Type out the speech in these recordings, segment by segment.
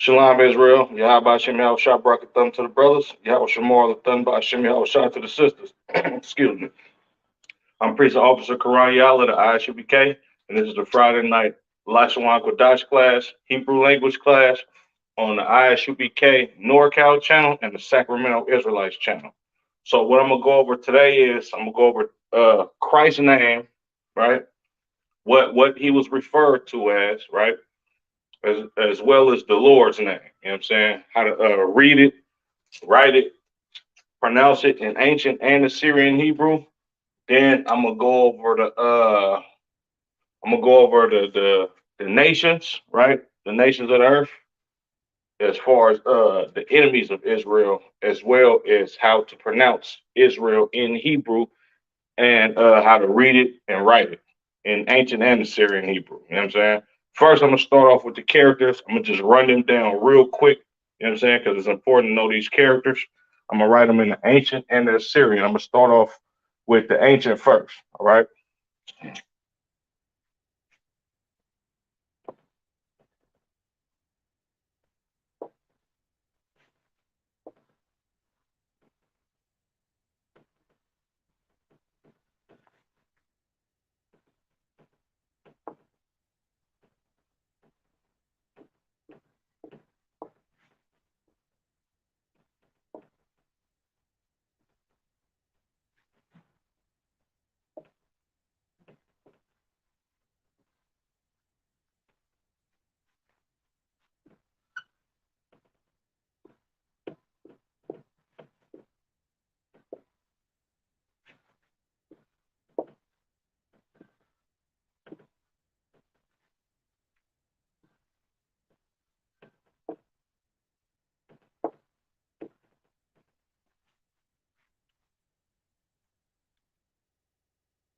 Shalom Israel. Yahweh Shem Yahweh Shah Barak Thumb to the brothers. Yahweh Shamar the Thumb by Shem Yahweh Shah to the sisters. Excuse me. I'm Priest Officer Karan Yala, the ISUBK, and this is the Friday night Lashawan Qadash class, Hebrew language class on the ISUBK NorCal channel and the Sacramento Israelites channel. So what I'm gonna go over today is I'm gonna go over Christ's name, right? What he was referred to as, right? As well as the Lord's name. You know what I'm saying? How to read it, write it, pronounce it in ancient and Assyrian Hebrew. Then I'm gonna go over the nations, right? The nations of the earth, as far as the enemies of Israel, as well as how to pronounce Israel in Hebrew and how to read it and write it in ancient and Assyrian Hebrew. You know what I'm saying? First, I'm gonna start off with the characters. I'm gonna just run them down real quick. You know what I'm saying? Because it's important to know these characters. I'm gonna write them in the ancient and the Assyrian. I'm gonna start off with the ancient first. All right.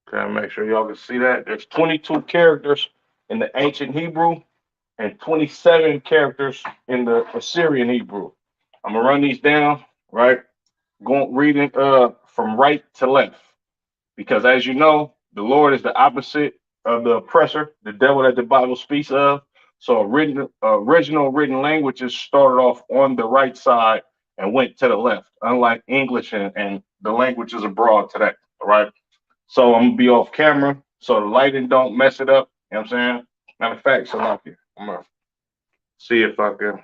Okay, make sure y'all can see that. There's 22 characters in the ancient Hebrew and 27 characters in the Assyrian Hebrew. I'm gonna run these down, right? Going reading from right to left. Because as you know, the Lord is the opposite of the oppressor, the devil that the Bible speaks of. So original written languages started off on the right side and went to the left, unlike English and the languages abroad today. All right. So I'm gonna be off camera so the lighting don't mess it up. You know what I'm saying? Matter of fact, Salaki, I'm gonna see if I can.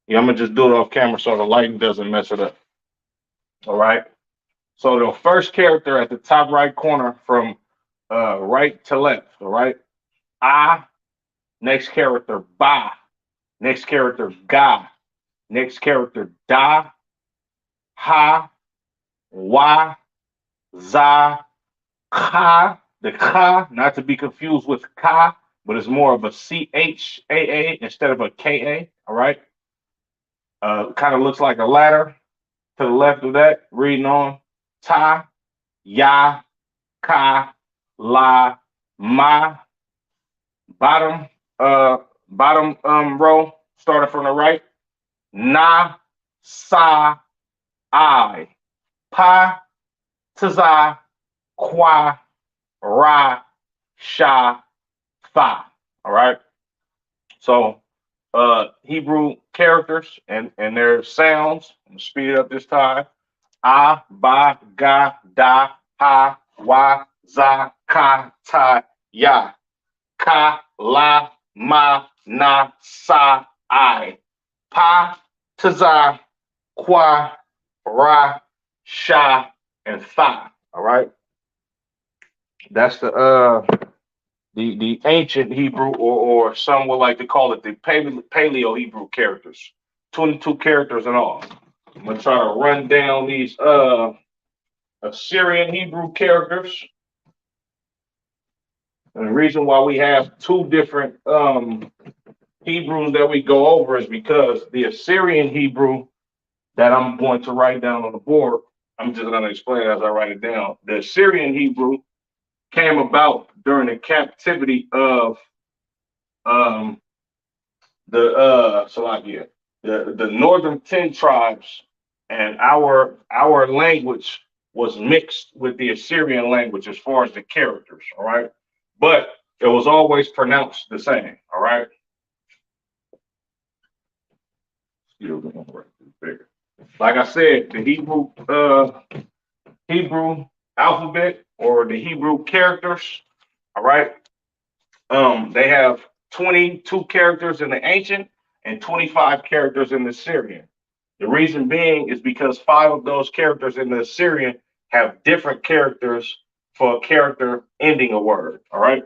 Yeah, I'm gonna just do it off camera so the lighting doesn't mess it up. All right. So the first character at the top right corner from right to left, all right? Ah, next character ba, next character ga, next character da, ha, wa, za, ka. The ka, not to be confused with ka, but it's more of a CHAA instead of a KA, all right? Kind of looks like a ladder to the left of that, reading on ta, ya, ka, la, ma, bottom bottom row, starting from the right. Na sa I. Pa taza qua ra sha fa. All right. So Hebrew characters and their sounds. I'm gonna speed it up this time. A ba ga da ha wa za ka ta ya. Ka la ma na sa I. Pa taza qua ra sha and fa. All right. That's the ancient Hebrew, or some would like to call it the Paleo Hebrew characters. 22 characters in all. I'm gonna try to run down these Assyrian Hebrew characters. And the reason why we have two different Hebrews that we go over is because the Assyrian Hebrew that I'm going to write down on the board, I'm just going to explain as I write it down. The Assyrian Hebrew came about during the captivity of um, Salakia, the northern 10 tribes, and our language was mixed with the Assyrian language as far as the characters. All right, but It was always pronounced the same. All right. Still going to write this bigger. Like I said, the Hebrew alphabet or the Hebrew characters. All right. They have 22 characters in the ancient and 25 characters in the Syrian. The reason being is because five of those characters in the Syrian have different characters for a character ending a word. All right.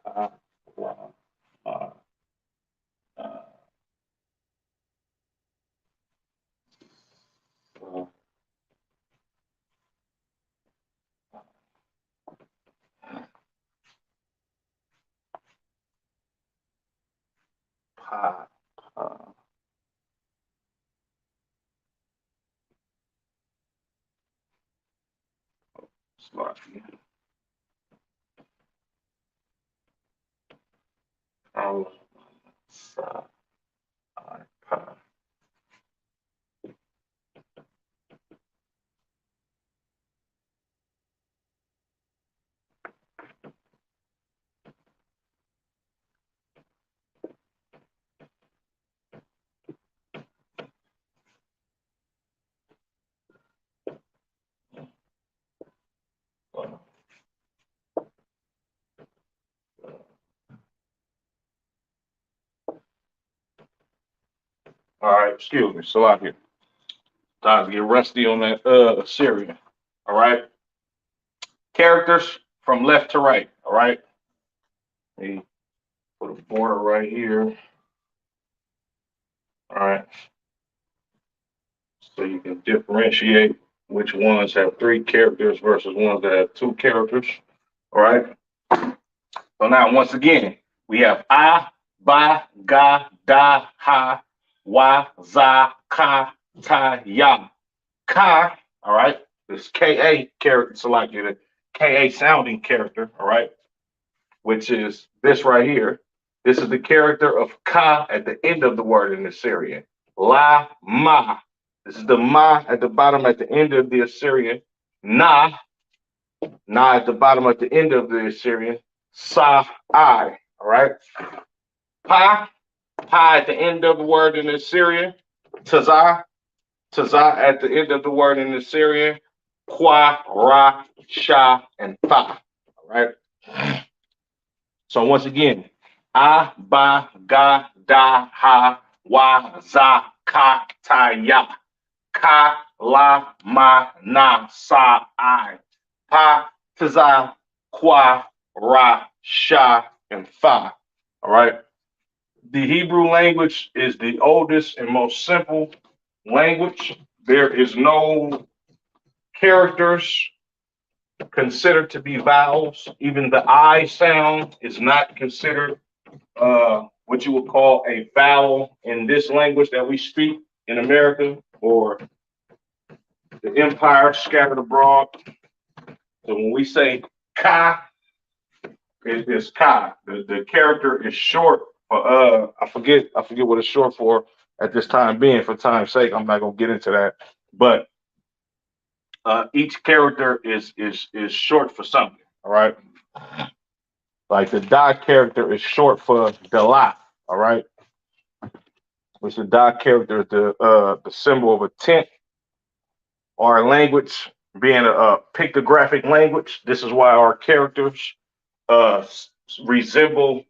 Uh, uh, uh, uh, pa, pa, Slovakia, pa, sa, pa. All right, excuse me, Slovakia. Time to get rusty on that Syrian. All right. Characters from left to right. All right. Let me put a border right here. All right. So you can differentiate which ones have three characters versus ones that have two characters. All right. So now, once again, we have I, Ba, Ga, Da, Ha, Wa, Za, Ka, Ta, Ya. Ka, all right. This KA character selected, a KA sounding character, all right, which is this right here. This is the character of Ka at the end of the word in the Assyrian. La, Ma. This is the Ma at the bottom at the end of the Assyrian. Na, Na at the bottom at the end of the Assyrian. Sa, I. All right. Pa, Pa at the end of the word in the Assyrian. Tazah, Tazah at the end of the word in the Assyrian. Kwa, Ra, Sha, and Tha. All right. So once again, A, Ba, Ga, Da, Ha, Wa, Za, Ka, Ta, Ya. Ka, La, Ma, Na, Sa, I. Pa, Tazah, Kwa, Ra, Sha, and Fa. All right. The Hebrew language is the oldest and most simple language. There is no characters considered to be vowels. Even the I sound is not considered what you would call a vowel in this language that we speak in America or the empire scattered abroad. So when we say Ka, it is Ka. The character is short for I forget what it's short for at this time being. For time's sake, I'm not gonna get into that. But each character is short for something. All right. Like the Da character is short for Dalat. All right. Which the Da character is the symbol of a tent. Our language being a pictographic language. This is why our characters uh, resemble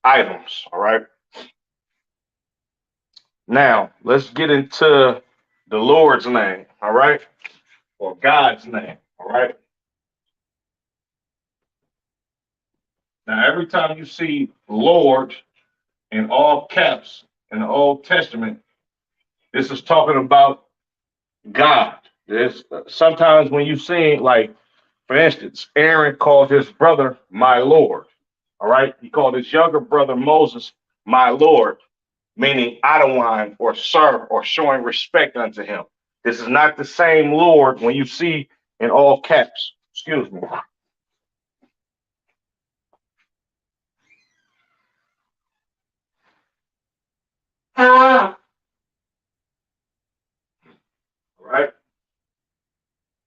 items. All right. Now let's get into the Lord's name. All right, or God's name. All right. Now every time you see Lord in all caps in the Old Testament, this is talking about God. There's sometimes when you see, like, for instance, Aaron called his brother my Lord. All right. He called his younger brother Moses my Lord, meaning Adawan or sir or showing respect unto him. This is not the same Lord when you see in all caps. Excuse me. All right.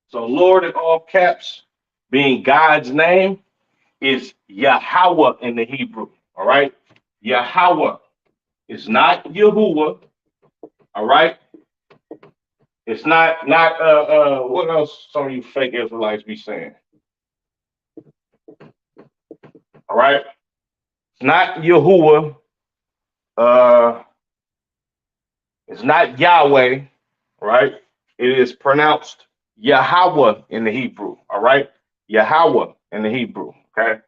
So Lord in all caps, being God's name, is Yahweh in the Hebrew. All right. Yahweh is not Yahuwah. All right. It's not what else some of you fake Israelites be saying. All right. It's not Yahuwah. Uh it's not Yahweh, right? It is pronounced Yahweh in the Hebrew. All right. Yahweh in the Hebrew. Okay.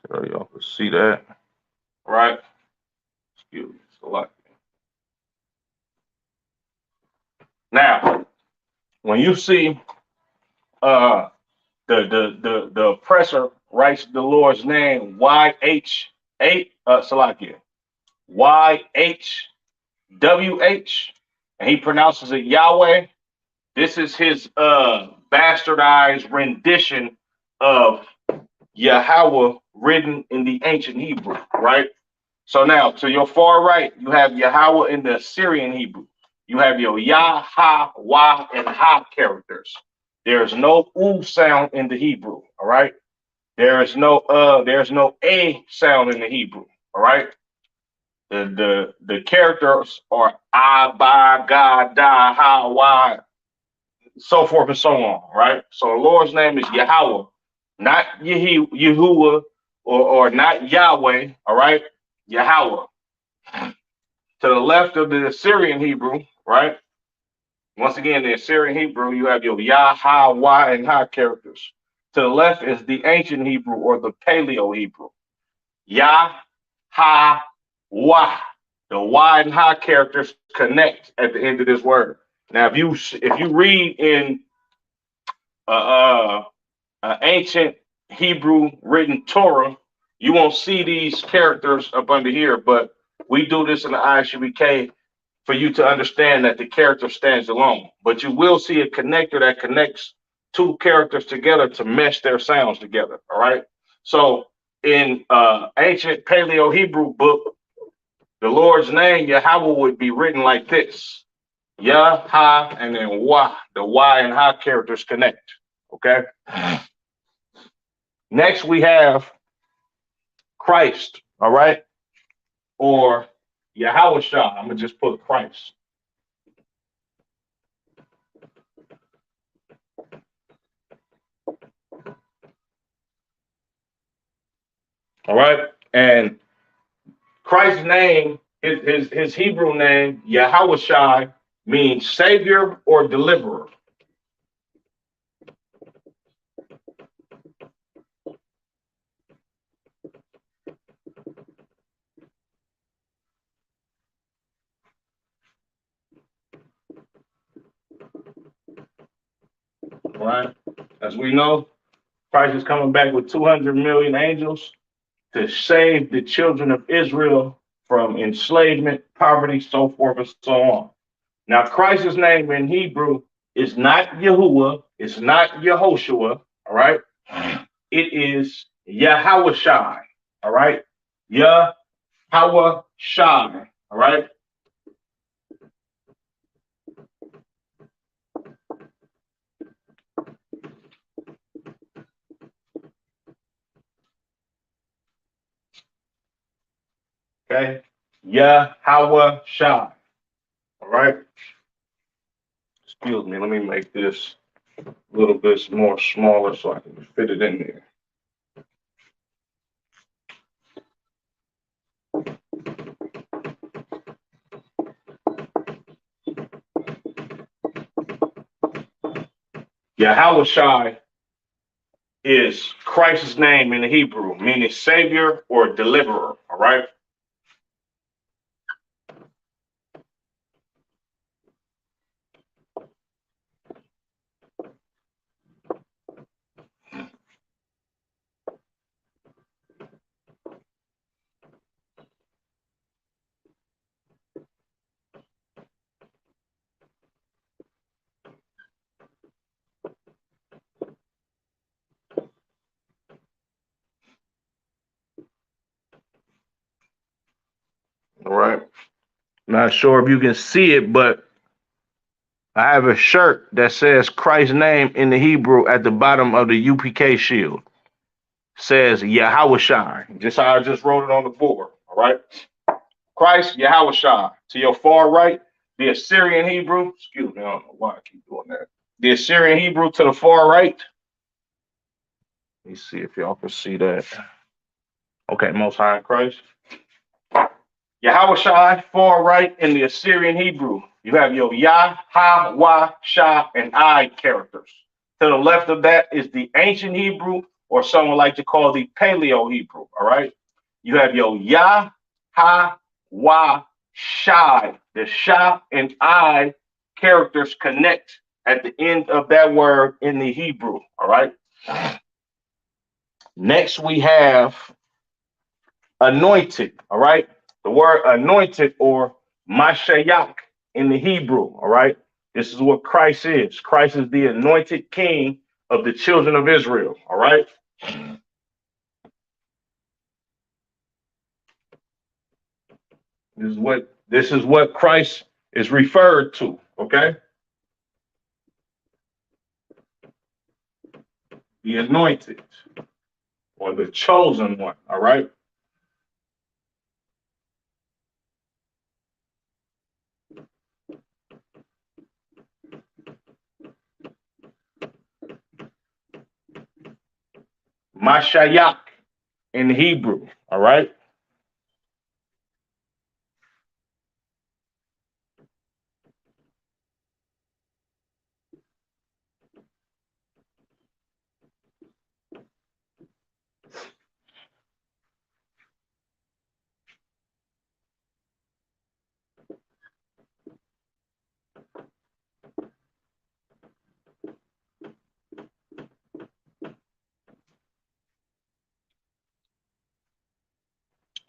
So y'all can see that. All right. Excuse me. It's a lot. Now, when you see uh the oppressor writes the Lord's name YH8 Salakia YHWH, and he pronounces it Yahweh. This is his bastardized rendition of Yahweh written in the ancient Hebrew, right? So now to your far right, you have Yahweh in the Assyrian Hebrew. You have your Yah, Ha, Wah, and Ha characters. There's no U sound in the Hebrew, all right? There's no A sound in the Hebrew, all right? The characters are I, Ba, Ga, Da, Ha, Wah, so forth and so on, right? So the Lord's name is Yahweh, not Yahuwah, or not Yahweh, all right? Yahweh. To the left of the Assyrian Hebrew, right? Once again, the Assyrian Hebrew, you have your Yah, Ha, Wah, and Ha characters. To the left is the ancient Hebrew or the Paleo Hebrew. Yah, Ha, Wah. The Wah and Ha characters connect at the end of this word. Now, if you read in uh, ancient Hebrew written Torah, you won't see these characters up under here, but we do this in the ISUBK for you to understand that the character stands alone. But you will see a connector that connects two characters together to mesh their sounds together. All right. So in ancient Paleo Hebrew book, the Lord's name, Yahweh, would be written like this: Yah, Ha, and then Wah. The Y and Ha characters connect. Okay. Next, we have Christ. All right. Or Yahweh Shah. I'm going to just put Christ. All right. And Christ's name, his Hebrew name, Yahweh Shai, means savior or deliverer. All right. As we know, Christ is coming back with 200 million angels to save the children of Israel from enslavement, poverty, so forth and so on. Now, Christ's name in Hebrew is not Yahuwah, it's not Yehoshua, all right? It is Yahawashai, all right? Yahawashai, all right? Okay? Yahawashai, all right? Excuse me, let me make this a little bit more smaller so I can fit it in there. Yahawashai is Christ's name in the Hebrew, meaning savior or deliverer, all right? All right. Not sure if you can see it, but I have a shirt that says Christ's name in the Hebrew at the bottom of the UPK shield. Says Yahawashai, just how I just wrote it on the board. All right. Christ, Yahawashai. To your far right, the Assyrian Hebrew. Excuse me, I don't know why I keep doing that. The Assyrian Hebrew to the far right. Let me see if y'all can see that. Okay, Most High in Christ. Yahawashai, far right in the Assyrian Hebrew. You have your Yah, Ha, Wa, Sha, and I characters. To the left of that is the ancient Hebrew, or someone like to call the Paleo Hebrew. All right. You have your Yah, Ha, Wa, Shai. The Sha and I characters connect at the end of that word in the Hebrew. All right. Next, we have anointed. All right. The word anointed or Mashayak in the Hebrew. All right. This is what Christ is. Christ is the anointed king of the children of Israel. All right. This is what Christ is referred to. Okay. The anointed or the chosen one. All right. Mashayak in Hebrew. All right.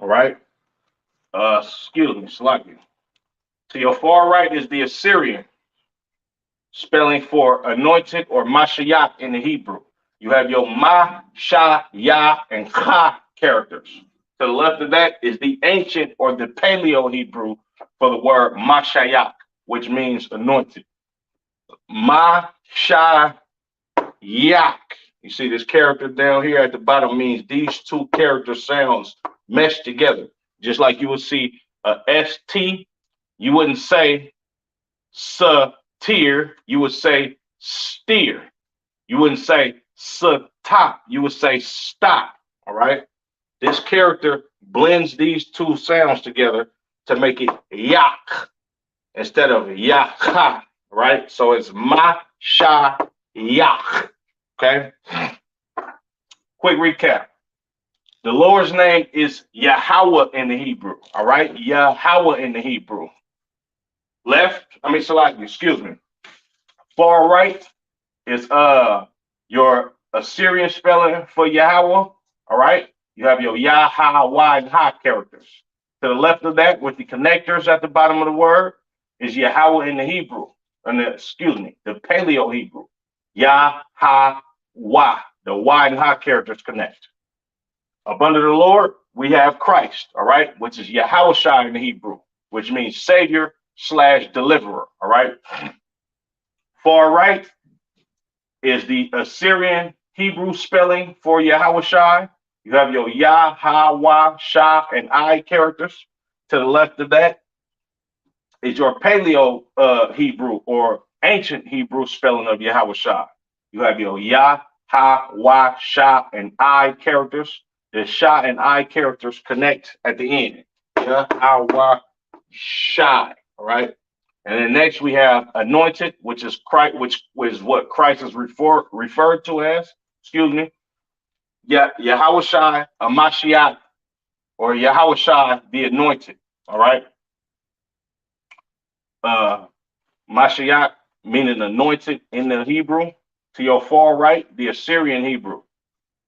All right. Excuse me, slightly. To your far right is the Assyrian, spelling for anointed or Mashiach in the Hebrew. You have your Ma, Sha, Ya, and Cha characters. To the left of that is the ancient or the Paleo Hebrew for the word Mashayak, which means anointed. Ma, Sha, Yak. You see this character down here at the bottom means these two character sounds mesh together. Just like you would see a ST, you wouldn't say satir, you would say steer. You wouldn't say stop, you would say stop. All right. This character blends these two sounds together to make it yak. instead of Yah, right? So it's Masha Yah. Okay. Quick recap. The Lord's name is Yahweh in the Hebrew. All right. Yahweh in the Hebrew. Salaki, excuse me. Far right is your Assyrian spelling for Yahweh. All right. You have your Yah, Ha, Y, and Ha characters. To the left of that, with the connectors at the bottom of the word, is Yahweh in the Hebrew. The Paleo Hebrew. Yah, Ha, Y. The Y and Ha characters connect. Up under the Lord, we have Christ, all right, which is Yahushua in the Hebrew, which means Savior / deliverer, all right. Far right is the Assyrian Hebrew spelling for Yahushua. You have your Yah, Ha, Wa, Sha, and I characters. To the left of that is your Paleo Hebrew or ancient Hebrew spelling of Yahushua. You have your Yah, Ha, Wa, Sha, and I characters. The Sha and I characters connect at the end. Yah, Ha, Wa, Sha. All right. And then next we have anointed, which is Christ, which is what Christ is referred to as. Excuse me. Yeah, Yahushua, a Mashiach, or Yahushua, the anointed. All right. Mashiach meaning anointed in the Hebrew. To your far right, the Assyrian Hebrew.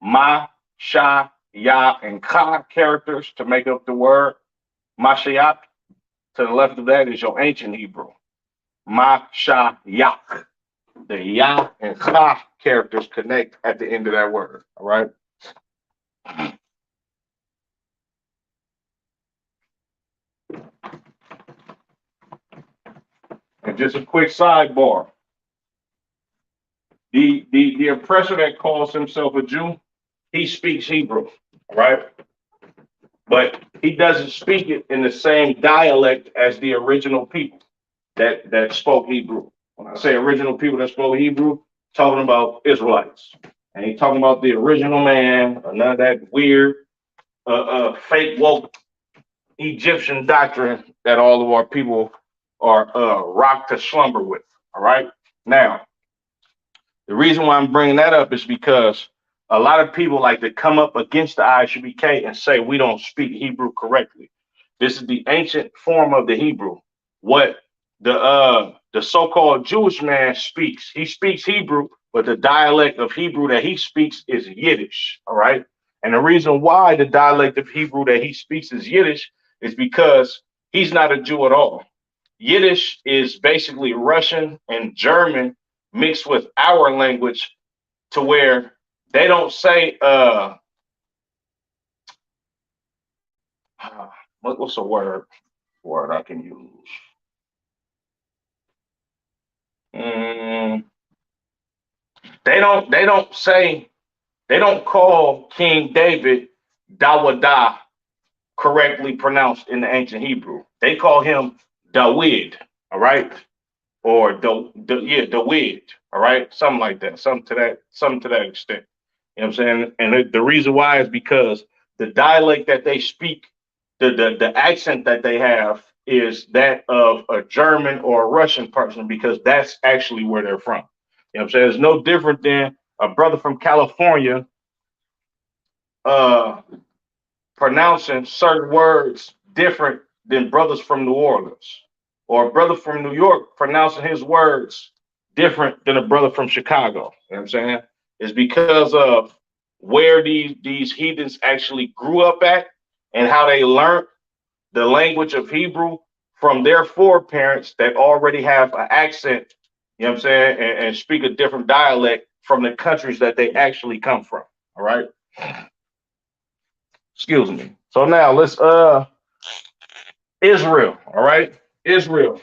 Ma, Sha, Ya, and Ka characters to make up the word Mashiach. To the left of that is your ancient Hebrew. Ma, Sha, Yak. The Ya and Ka characters connect at the end of that word. All right. And just a quick sidebar. The oppressor that calls himself a Jew, he speaks Hebrew, right? But he doesn't speak it in the same dialect as the original people that spoke Hebrew. When I say original people that spoke Hebrew, talking about Israelites. And he's talking about the original man, none of that weird, fake woke Egyptian doctrine that all of our people are rocked to slumber with. All right. Now, the reason why I'm bringing that up is because a lot of people like to come up against the ISUBK and say we don't speak Hebrew correctly. This is the ancient form of the Hebrew. What the so-called Jewish man speaks, he speaks Hebrew, but the dialect of Hebrew that he speaks is Yiddish. All right. And the reason why the dialect of Hebrew that he speaks is Yiddish is because he's not a Jew at all. Yiddish is basically Russian and German mixed with our language to where they don't say what's a word I can use? They don't call King David Dawada correctly pronounced in the ancient Hebrew. They call him Dawid, all right? Or Dawid, all right? Something like that, something to that extent. You know what I'm saying? And the reason why is because the dialect that they speak, the accent that they have is that of a German or a Russian person because that's actually where they're from. You know what I'm saying? It's no different than a brother from California uh, pronouncing certain words different than brothers from New Orleans, or a brother from New York pronouncing his words different than a brother from Chicago. You know what I'm saying? It's because of where these heathens actually grew up at and how they learned the language of Hebrew from their foreparents that already have an accent, you know what I'm saying, and speak a different dialect from the countries that they actually come from. All right. Excuse me. So now let's Israel, all right? Israel,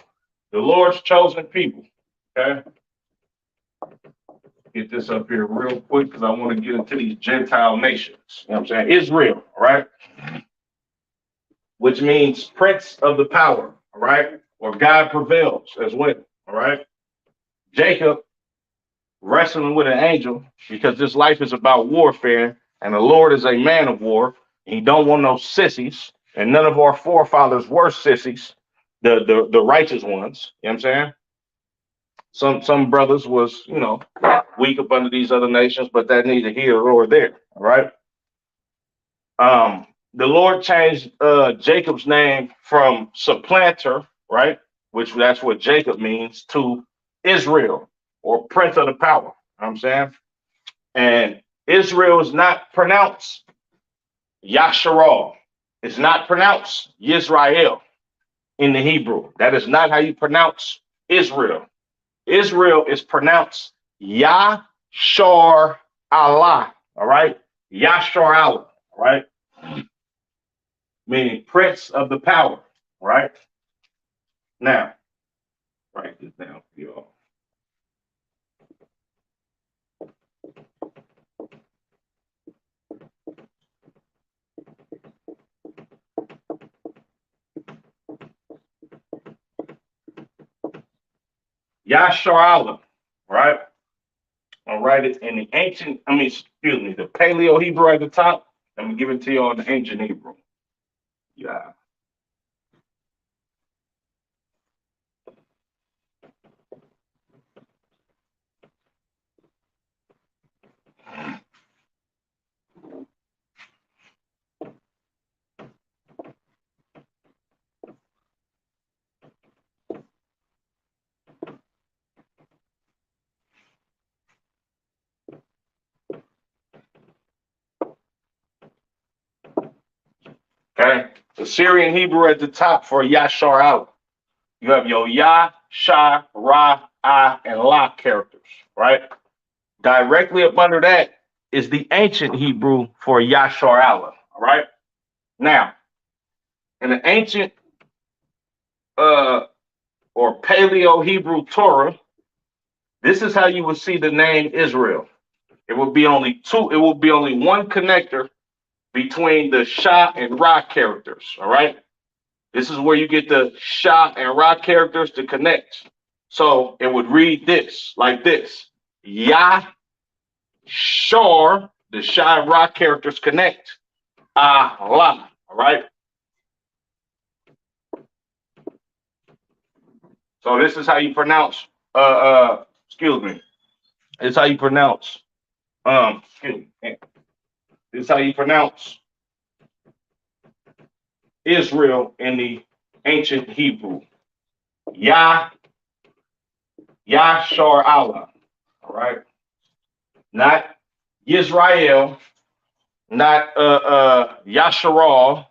the Lord's chosen people. Okay. Get this up here real quick because I want to get into these Gentile nations. You know what I'm saying? Israel, all right? Which means prince of the power, all right? Or God prevails as well, all right? Jacob wrestling with an angel because this life is about warfare and the Lord is a man of war. He don't want no sissies, and none of our forefathers were sissies. the righteous ones. You know what I'm saying? Some brothers was, weak up under these other nations, but that neither here nor there. All right. The Lord changed Jacob's name from supplanter, right? Which that's what Jacob means, to Israel or prince of the power. You know what I'm saying? And Israel is not pronounced Yasharal. It's not pronounced Yisrael in the Hebrew. That is not how you pronounce Israel. Israel is pronounced Yashar Allah. All right. Yashar Allah. All right. Meaning prince of the power. Right. Now, write this down for you all. Yashar Allah. Right. I'll write it in the the Paleo Hebrew at the top. I'm gonna give it to you in the ancient Hebrew. Yeah. Okay. The Syrian Hebrew at the top for Yashar Allah. You have your Ya, Sha, Ra, Ah, and La characters, right? Directly up under that is the ancient Hebrew for Yashar Allah. All right. Now, in the ancient uh or Paleo Hebrew Torah, this is how you would see the name Israel. It will be only two, it will be only one connector between the Sha and Ra characters. All right. This is where you get the Sha and Ra characters to connect. So it would read this like this. Ya Shor, the Sha and Ra characters connect. Allah. All right. So this is how you pronounce excuse me. This is how you pronounce excuse me. This is how you pronounce Israel in the ancient Hebrew. Yah Yashar Allah. All right. Not Yisrael, not Yasharal,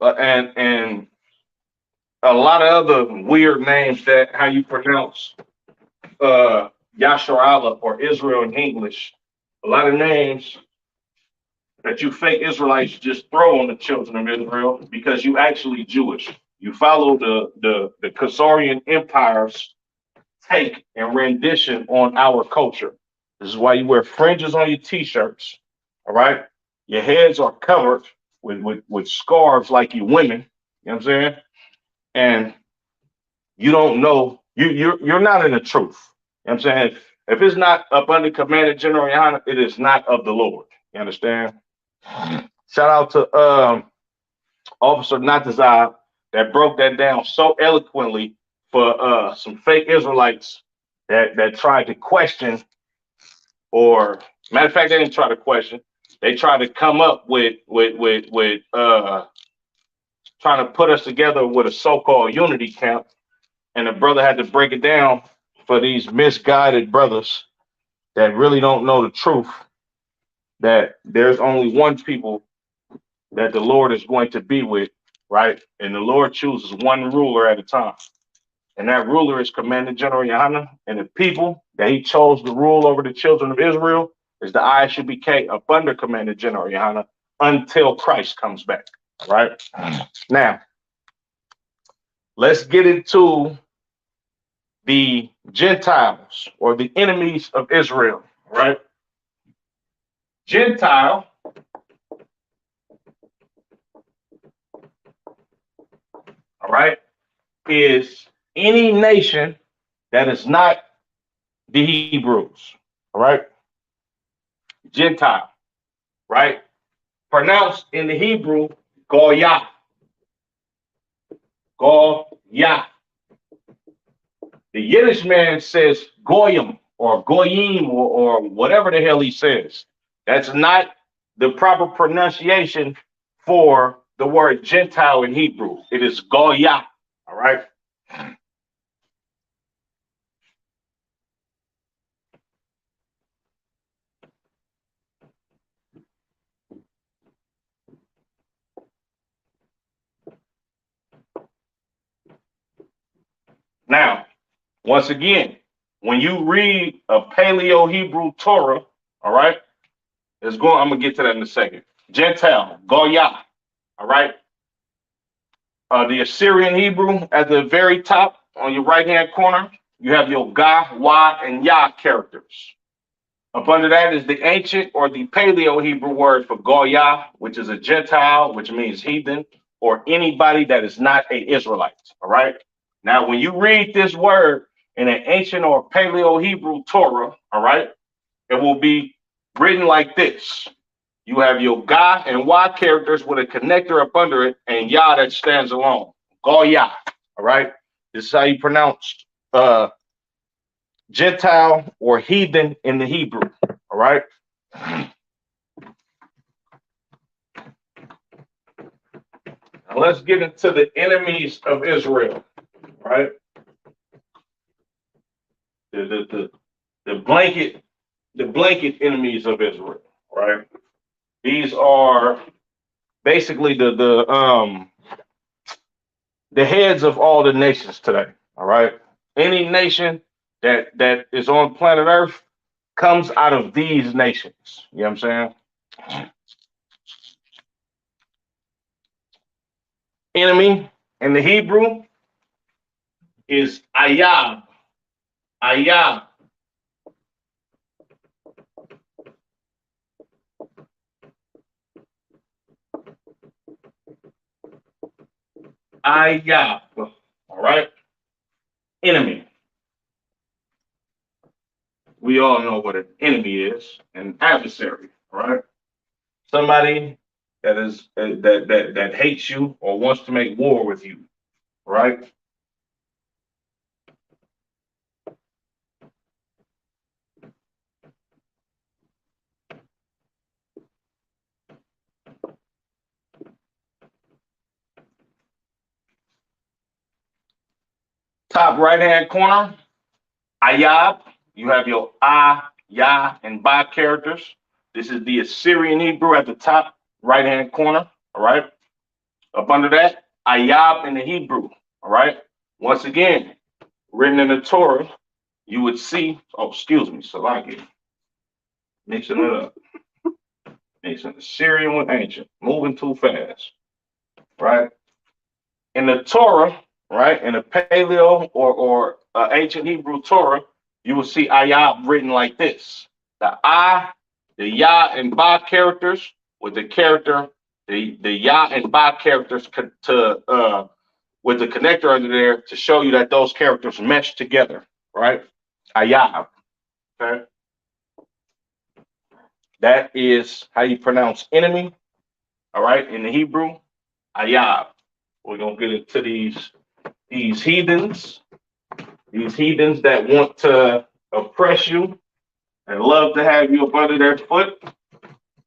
and a lot of other weird names that how you pronounce Yashar Allah or Israel in English. A lot of names that you fake Israelites just throw on the children of Israel because you actually Jewish. You follow the Khazarian Empire's take and rendition on our culture. This is why you wear fringes on your t-shirts. All right. Your heads are covered with scarves like you women. You know what I'm saying? And you don't know, you're not in the truth. You know what I'm saying? If it's not up under command of General Yohana, it is not of the Lord. You understand? Shout out to Officer Natazab that broke that down so eloquently for some fake Israelites that tried to question, or matter of fact, they didn't try to question. They tried to come up with trying to put us together with a so-called unity camp, and the brother had to break it down for these misguided brothers that really don't know the truth, that there's only one people that the Lord is going to be with, right? And the Lord chooses one ruler at a time. And that ruler is Commander General Yohana. And the people that he chose to rule over the children of Israel is the ISUBK up under Commander General Yohana until Christ comes back. All right. Now, let's get into the Gentiles or the enemies of Israel. All right. Gentile, all right, is any nation that is not the Hebrews. All right. Gentile, right? Pronounced in the Hebrew, Goyah. Goya. The Yiddish man says Goyim or Goyim or whatever the hell he says. That's not the proper pronunciation for the word Gentile in Hebrew. It is Goya. All right. Now, once again, when you read a Paleo Hebrew Torah, all right, I'm gonna get to that in a second. Gentile, Goya, all right. The Assyrian Hebrew at the very top on your right hand corner, you have your Ga, Wa, and Ya characters. Up under that is the ancient or the Paleo Hebrew word for Goya, which is a Gentile, which means heathen, or anybody that is not a Israelite. All right. Now, when you read this word in an ancient or Paleo Hebrew Torah, all right, it will be written like this. You have your Ga and Y characters with a connector up under it and Ya that stands alone. Goya. All right. This is how you pronounce Gentile or heathen in the Hebrew. All right. Now let's get into the enemies of Israel. All right. The blanket enemies of Israel. All right. These are basically the heads of all the nations today. All right. Any nation that is on planet Earth comes out of these nations. You know what I'm saying? Enemy in the Hebrew is Ayab. Ayab. Ayab. All right. Enemy. We all know what an enemy is, an adversary. All right. Somebody that is that hates you or wants to make war with you. Right. Top right hand corner, Ayab. You have your Ah, Ya, and Ba characters. This is the Assyrian Hebrew at the top right hand corner. All right. Up under that, Ayab in the Hebrew. All right. Once again, written in the Torah, you would see, oh, excuse me, Salaki, mixing it up. Mixing Assyrian with ancient, moving too fast. Right. In the Torah, right, in the Paleo or ancient Hebrew Torah, you will see Ayab written like this. The I, the Ya, and Ba characters with the character, the Ya and Ba characters with the connector under there to show you that those characters mesh together, right? Ayab. Okay. That is how you pronounce enemy, all right, in the Hebrew, Ayab. We're gonna get into these heathens, that want to oppress you and love to have you up under their foot.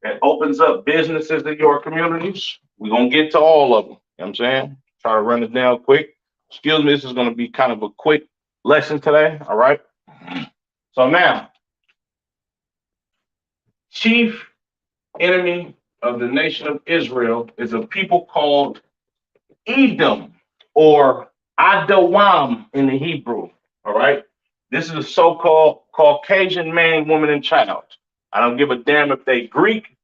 That opens up businesses in your communities. We're gonna get to all of them. You know what I'm saying? Try to run it down quick. Excuse me, this is gonna be kind of a quick lesson today. All right. So now, chief enemy of the nation of Israel is a people called Edom or Adawam in the Hebrew. All right. This is a so-called Caucasian man, woman, and child. I don't give a damn if they Greek,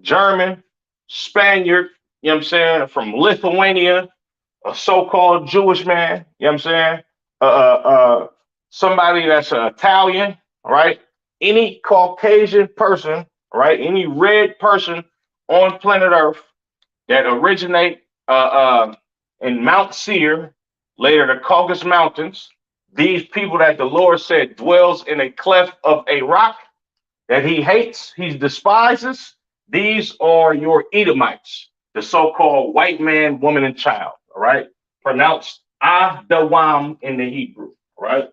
German, Spaniard, you know what I'm saying, from Lithuania, a so-called Jewish man, you know what I'm saying? Somebody that's an Italian, all right? Any Caucasian person, all right? Any red person on planet Earth that originate in Mount Seir, later the Caucasus Mountains, these people that the Lord said dwells in a cleft of a rock that he hates, he despises, these are your Edomites, the so-called white man, woman, and child. All right. pronounced Adawam in the Hebrew, right?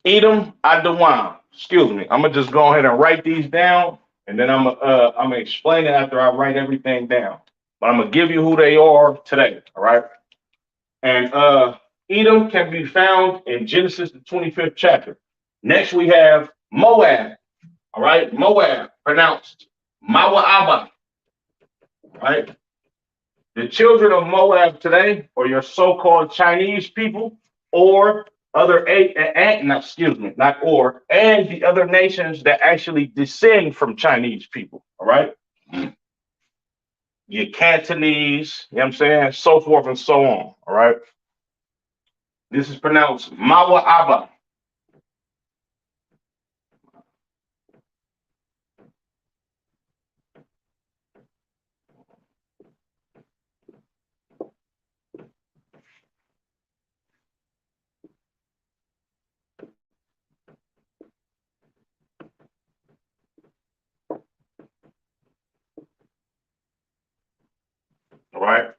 Edom Adawam. Excuse me. I'm gonna just go ahead and write these down, and then I'm gonna explain it after I write everything down. But I'm gonna give you who they are today. All right. And Edom can be found in Genesis the 25th chapter. Next we have Moab. All right, Moab, pronounced Mawa'aba. Right. The children of Moab today are your so-called Chinese people or other not excuse me, not or and the other nations that actually descend from Chinese people. All right. Your Cantonese, you know what I'm saying? So forth and so on. All right. This is pronounced Mawa'aba. All right.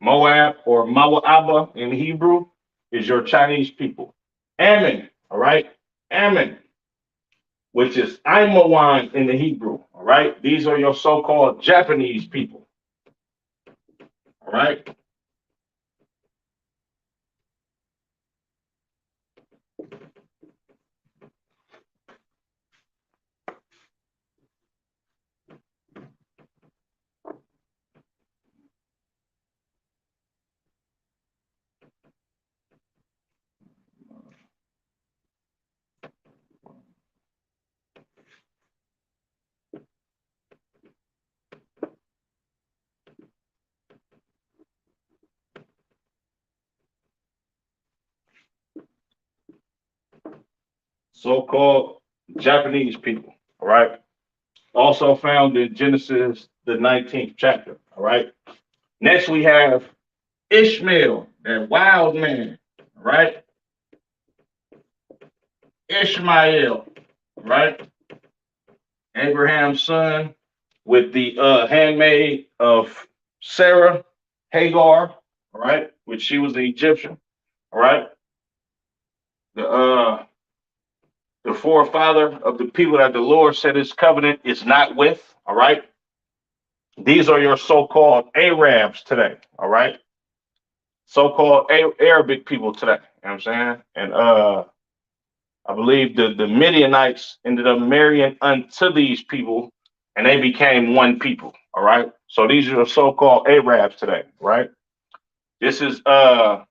Moab or Mawa'aba in Hebrew is your Chinese people. Ammon, all right. Ammon, which is Aimawan in the Hebrew. All right. These are your so-called Japanese people. All right. So-called Japanese people. All right. Also found in Genesis, the 19th chapter. All right. Next, we have Ishmael, that wild man. All right. Ishmael. All right. Abraham's son with the handmaid of Sarah, Hagar. All right. Which she was the Egyptian. All right. The the forefather of the people that the Lord said his covenant is not with. All right. These are your so-called Arabs today. All right. So-called Arabic people today. You know what I'm saying? And I believe the Midianites ended up marrying unto these people and they became one people. All right. So these are the so-called Arabs today, right? This is the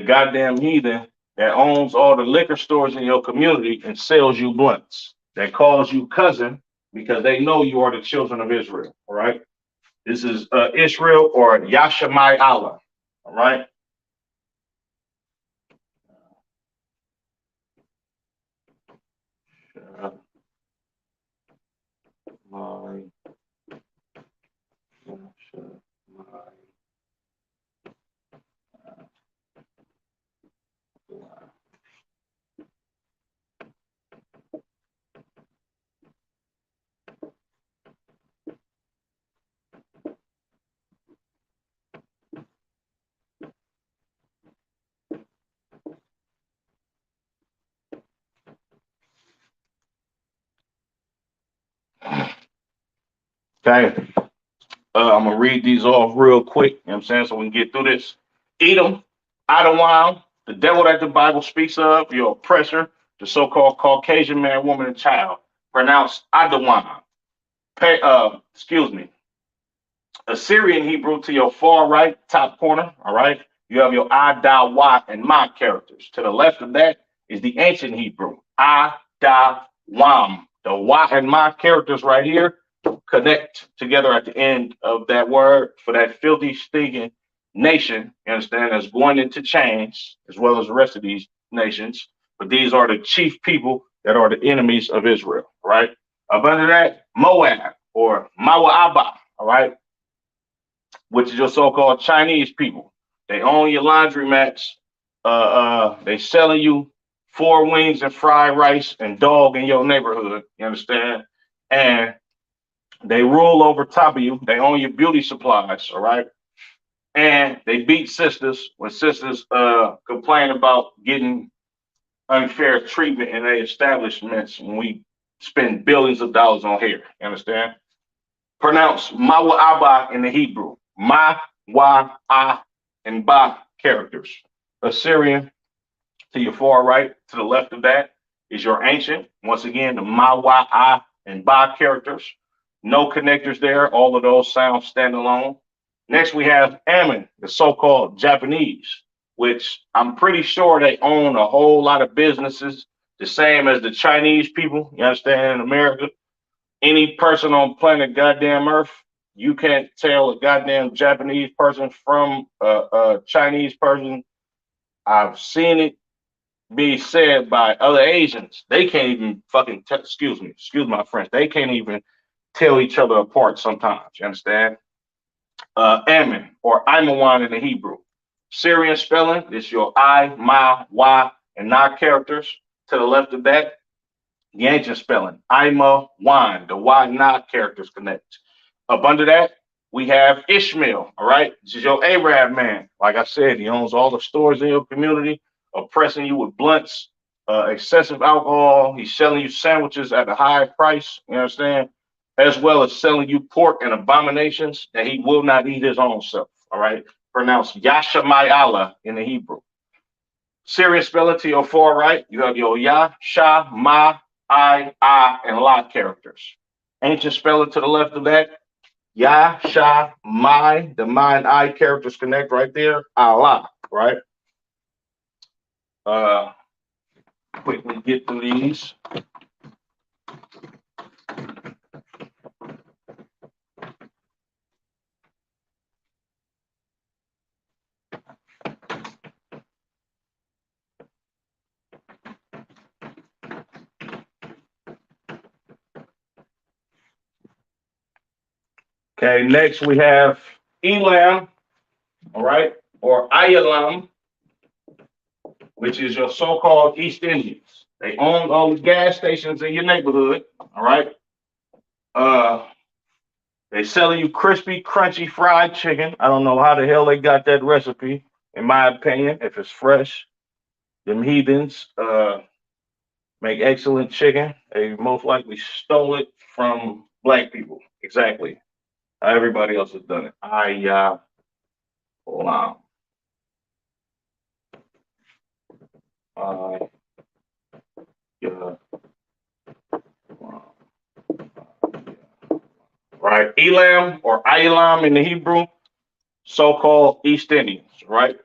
goddamn heathen that owns all the liquor stores in your community and sells you blunts. That calls you cousin because they know you are the children of Israel. All right. This is Israel or Yashamai Allah. All right. My, okay. I'm gonna read these off real quick, you know what I'm saying, so we can get through this. Edom, Idawam, the devil that the Bible speaks of, your oppressor, the so-called Caucasian man, woman, and child, pronounced Idawam. Excuse me, Assyrian Hebrew to your far right, top corner. All right. You have your I, Da, Wa, and Ma characters. To the left of that is the ancient Hebrew. I, Da, Wam. The Wa and Ma characters right here connect together at the end of that word for that filthy, stinking nation, you understand, that's going into chains, as well as the rest of these nations. But these are the chief people that are the enemies of Israel, right? Up under that, Moab or Mawa'aba, all right? which is your so-called Chinese people. They own your laundromats. They selling you four wings and fried rice and dog in your neighborhood. You understand? And they rule over top of you. They own your beauty supplies. All right. And they beat sisters when sisters complain about getting unfair treatment in their establishments when we spend billions of dollars on hair. You understand? Pronounce Mawa Abba in the Hebrew. Ma, Wa, A, and Ba characters. Assyrian to your far right, to the left of that is your ancient. Once again, the Ma, Wa, A, and Ba characters. No connectors there. All of those sounds stand alone. Next, we have Ammon, the so called Japanese, which I'm pretty sure they own a whole lot of businesses, the same as the Chinese people, you understand, in America. Any person on planet goddamn Earth, you can't tell a goddamn Japanese person from a Chinese person. I've seen it be said by other Asians. They can't even fucking, excuse my French, they can't even tell each other apart sometimes, you understand? Ammon or Imawan in the Hebrew. Syrian spelling is your I, Ma, Wa, and Na characters. To the left of that, the ancient spelling, Ima, Wan, the Y, Na characters connect. Up under that, we have Ishmael, all right? This is your Arab man. Like I said, he owns all the stores in your community, oppressing you with blunts, excessive alcohol. He's selling you sandwiches at a high price, you understand? As well as selling you pork and abominations that he will not eat his own self, all right? Pronounced Yashamayala in the Hebrew. Syrian spelling to your far right, you have your Ya, Sha, Ma, I, and La characters. Ancient spelling to the left of that, Ya, Sha, My, the Ma and I characters connect right there, Allah, right? Uh, Quickly get through these. Okay, next we have Elam, all right, or Ayalam, which is your so-called East Indians. They own all the gas stations in your neighborhood, all right? Uh, they selling you crispy, crunchy fried chicken. I don't know how the hell they got that recipe, in my opinion, if it's fresh. Them heathens make excellent chicken. They most likely stole it from black people. Exactly. How everybody else has done it. Hold on. Uh, yeah. Right. Elam or Elam in the Hebrew, so-called East Indians, right?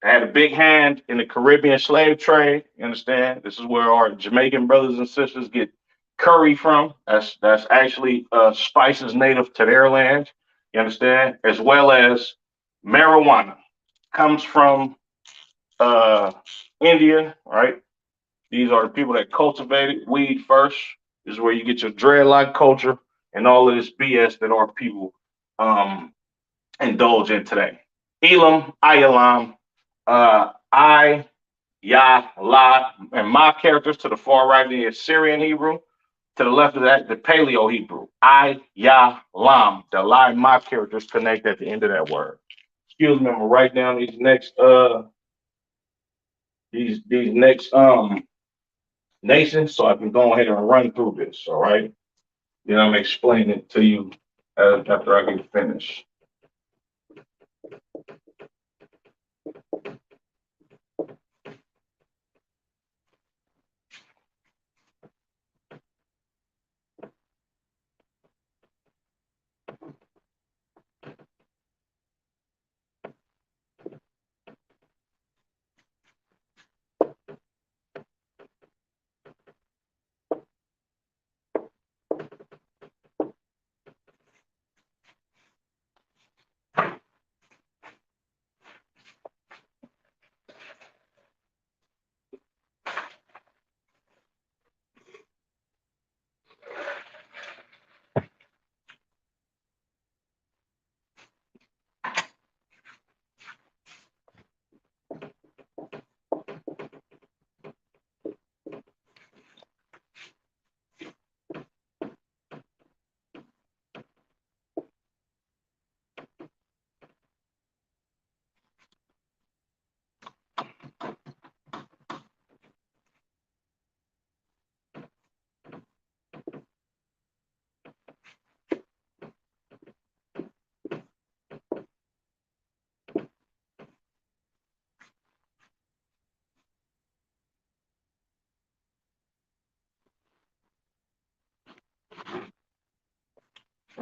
They had a big hand in the Caribbean slave trade. You understand? This is where our Jamaican brothers and sisters get curry from. That's actually spices native to their land. You understand? As well as marijuana comes from uh, India, right? These are the people that cultivated weed first. This is where you get your dreadlock culture and all of this BS that our people um, indulge in today. Elam, Ayalam, I, Ya, La, and my characters to the far right the Assyrian Hebrew. To the left of that, the Paleo Hebrew. I, Ya, Lam. The La and Ma characters connect at the end of that word. Excuse me, I'm gonna write down these next nations so I can go ahead and run through this. All right. Then I'm explaining it to you after I get finished.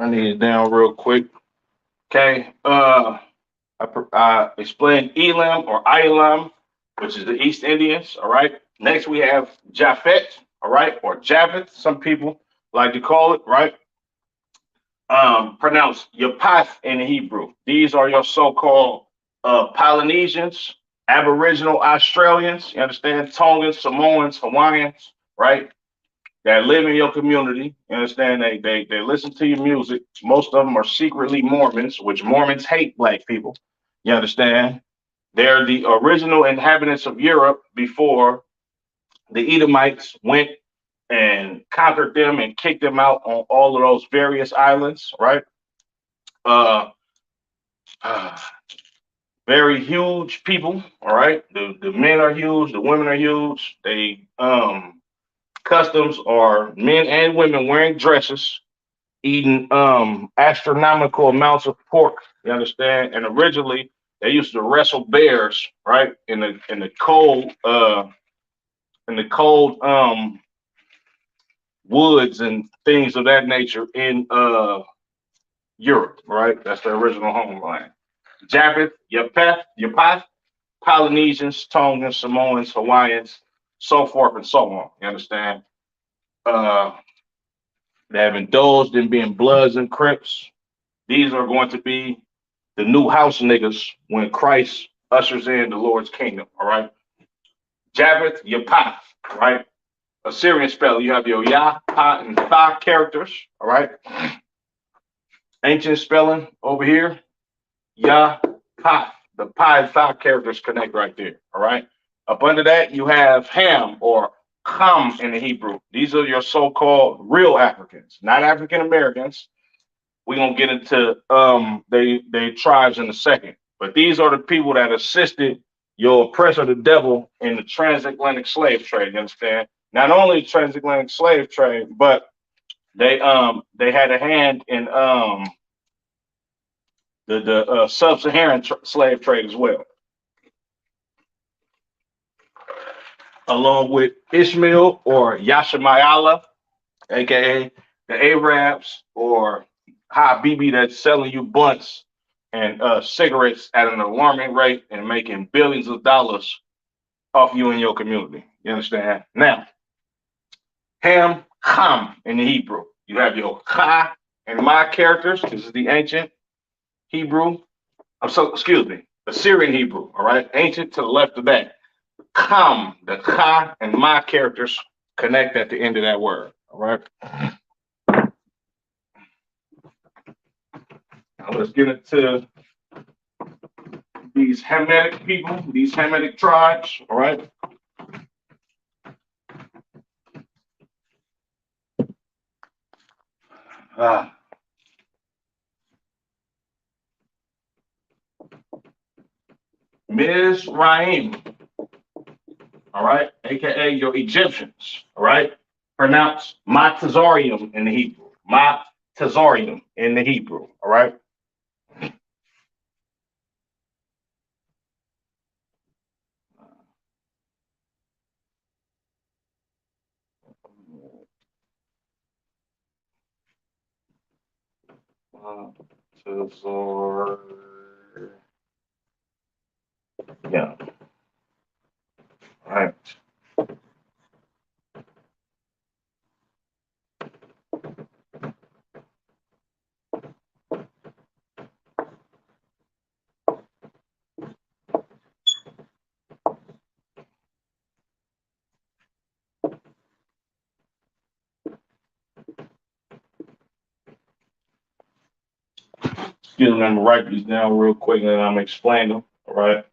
I need it down real quick. Okay. I explained Elam or Ilam, which is the East Indians. All right. Next we have Japhet. All right, or Javeth. Some people like to call it. Right. Pronounced Yapath in Hebrew. These are your so-called Polynesians, Aboriginal Australians. You understand? Tongans, Samoans, Hawaiians. Right. That live in your community. You understand? They listen to your music. Most of them are secretly Mormons, which Mormons hate black people. You understand? They're the original inhabitants of Europe before the Edomites went and conquered them and kicked them out on all of those various islands, right? Uh, uh, Very huge people, all right? The men are huge, the women are huge. They customs are men and women wearing dresses, eating astronomical amounts of pork. You understand? And originally they used to wrestle bears, right? In the cold woods and things of that nature in Europe, right? That's their original homeland. Japheth, Yapath, Polynesians, Tongans, Samoans, Hawaiians, so forth and so on. You understand? Uh, they have indulged in being Bloods and Crips. These are going to be the new house niggas when Christ ushers in the Lord's kingdom. All right. Japheth, Yapath, right? Assyrian spelling. You have your Yah, Pa, and Tha characters. All right. Ancient spelling over here. Yah, Pa. The Pa and Tha characters connect right there. All right. Up under that, you have Ham or Ham in the Hebrew. These are your so-called real Africans, not African Americans. We're gonna get into they tribes in a second. But these are the people that assisted your oppressor, the devil, in the transatlantic slave trade. You understand? Not only the transatlantic slave trade, but they had a hand in the sub-Saharan slave trade as well, along with Ishmael or Yashamayala, aka the Arabs, or Habibi that's selling you blunts and cigarettes at an alarming rate and making billions of dollars off you and your community. You understand? Now, Ham in the Hebrew. You have your Cha and Ma characters. This is the ancient Hebrew. Excuse me, Assyrian Hebrew. All right, ancient to the left of that. Ham, the Cha and Ma characters connect at the end of that word. All right. Now let's get into these Hamitic people, these Hamitic tribes. All right. Uh, Mizraim, all right, aka your Egyptians, all right, pronounce Matazarium in the Hebrew, Matazarium in the Hebrew, all right. Matazor, yeah, all right. Excuse me, I'm gonna write these down real quick and then I'm gonna explain them, all right.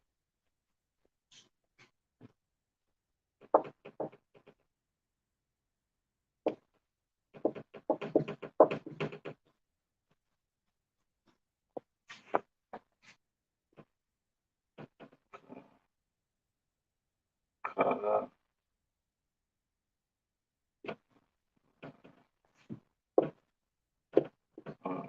Uh, uh,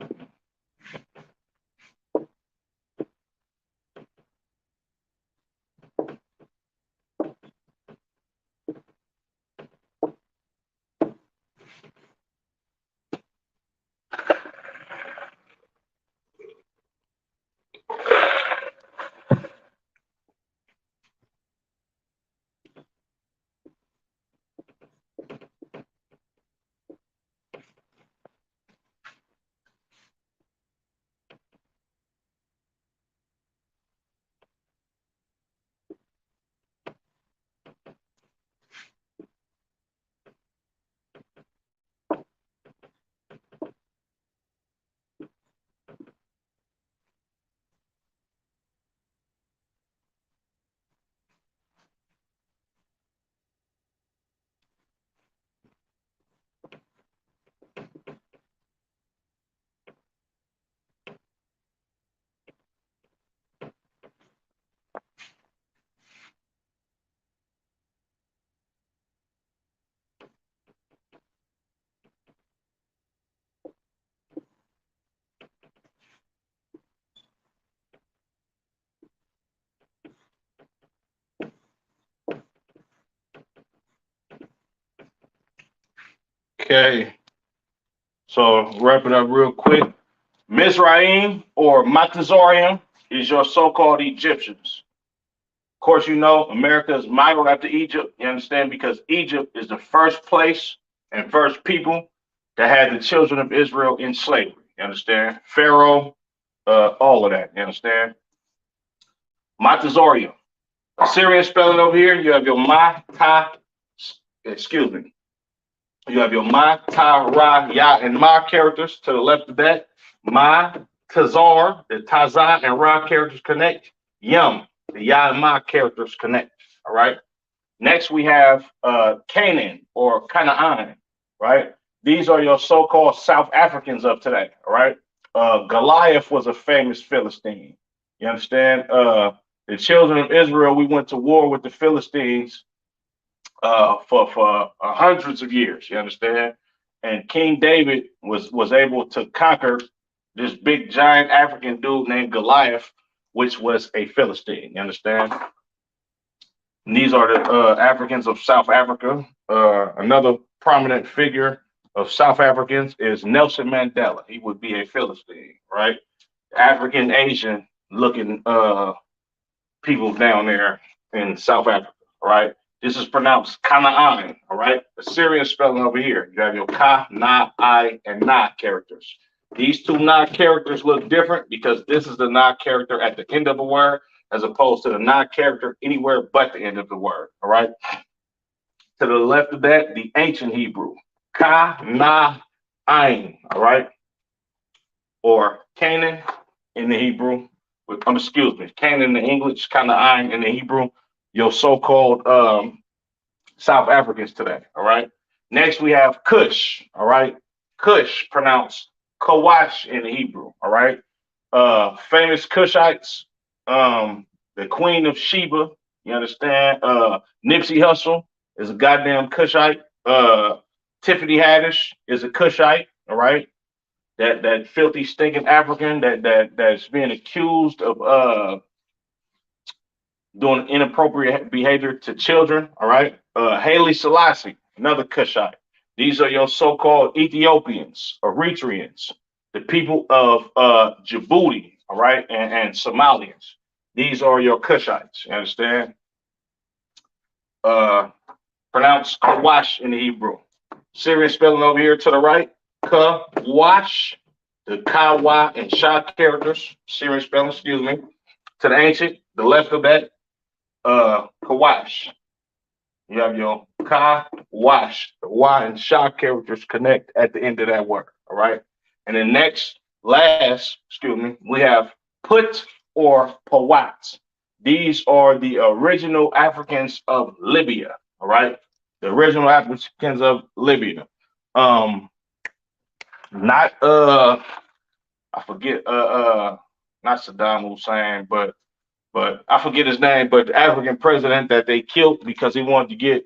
Okay. So wrap it up real quick. Mizraim or Matazorium is your so-called Egyptians. Of course, you know America is modeled after Egypt. You understand? Because Egypt is the first place and first people that had the children of Israel in slavery. You understand? Pharaoh, all of that. You understand? Matazorium. Assyrian spelling over here. You have your Ma, Ta, excuse me. You have your Ma, Ta, Ra, Ya, and Ma characters to the left of that. Ma, Tazar, the Tazan and Ra characters connect. Yum, the Ya and Ma characters connect. All right. Next, we have Canaan or Canaan, right? These are your so-called South Africans of today, all right? Goliath was a famous Philistine. You understand? The children of Israel, we went to war with the Philistines for hundreds of years. You understand? And King David was able to conquer this big giant African dude named Goliath, which was a Philistine. You understand? And these are the Africans of South Africa. Another prominent figure of South Africans is Nelson Mandela. He would be a Philistine, right? African Asian looking people down there in South Africa, right? This is pronounced Kanaan, all right? Assyrian spelling over here. You have your Ka, Na, I, and Na characters. These two Na characters look different because this is the Na character at the end of a word as opposed to the Na character anywhere but the end of the word, all right? To the left of that, the ancient Hebrew, Ka, Na, Ain, all right? Or Canaan in the Hebrew, excuse me, Canaan in the English, Kanaan in the Hebrew, your so-called South Africans today, all right? Next, we have Cush, all right? Cush, pronounced Kawash in the Hebrew, all right? Famous Cushites, the Queen of Sheba, you understand? Nipsey Hussle is a goddamn Cushite. Tiffany Haddish is a Cushite, all right? That filthy, stinking African that's being accused of doing inappropriate behavior to children. All right. Haile Selassie, another Cushite. These are your so-called Ethiopians, Eritreans, the people of Djibouti, all right, and Somalians. These are your Cushites. You understand? Pronounced Kawash in the Hebrew. Syrian spelling over here to the right. Kawash, the Kawa and Sha characters. Syrian spelling, excuse me. To the ancient, the left of that, Kawash. You have your Ka, Wash. The Y and Sha characters connect at the end of that word. All right. And then excuse me, we have Put or Pawat. These are the original Africans of Libya. All right. The original Africans of Libya. Not I forget not Saddam Hussein, but I forget his name, but the African president that they killed because he wanted to get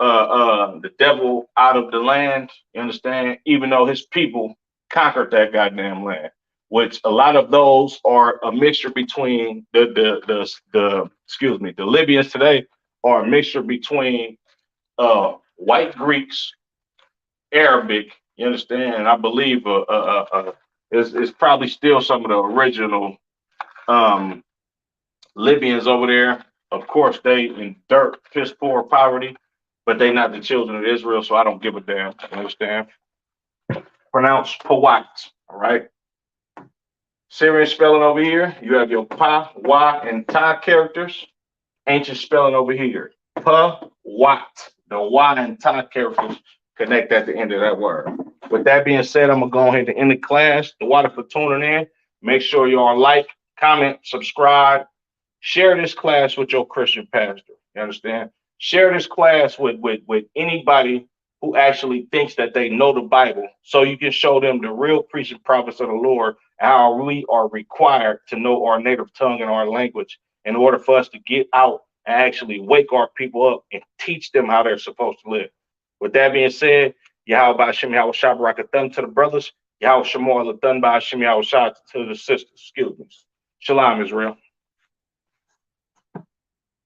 the devil out of the land, you understand? Even though his people conquered that goddamn land, which a lot of those are a mixture between the excuse me, the Libyans today are a mixture between white Greeks, Arabic, you understand? And I believe is probably still some of the original Libyans over there. Of course, they in dirt, piss poor poverty, but they not the children of Israel, so I don't give a damn. You understand? Pronounced Pawat, all right? Syrian spelling over here, you have your Pa, Wa, and Ta characters. Ancient spelling over here, Pa, Wat. The Wa and Ta characters connect at the end of that word. With that being said, I'm going to go ahead and end the class. The water for tuning in. Make sure you all like, comment, subscribe. Share this class with your Christian pastor. You understand? Share this class with anybody who actually thinks that they know the Bible, so you can show them the real preaching prophets of the Lord and how we are required to know our native tongue and our language in order for us to get out and actually wake our people up and teach them how they're supposed to live. With that being said, Yahweh Hashem Yahweh Shabarakat to the brothers, Yahweh Shemor Latan by Hashem Yahweh to the sisters. Excuse me. Shalom, Israel.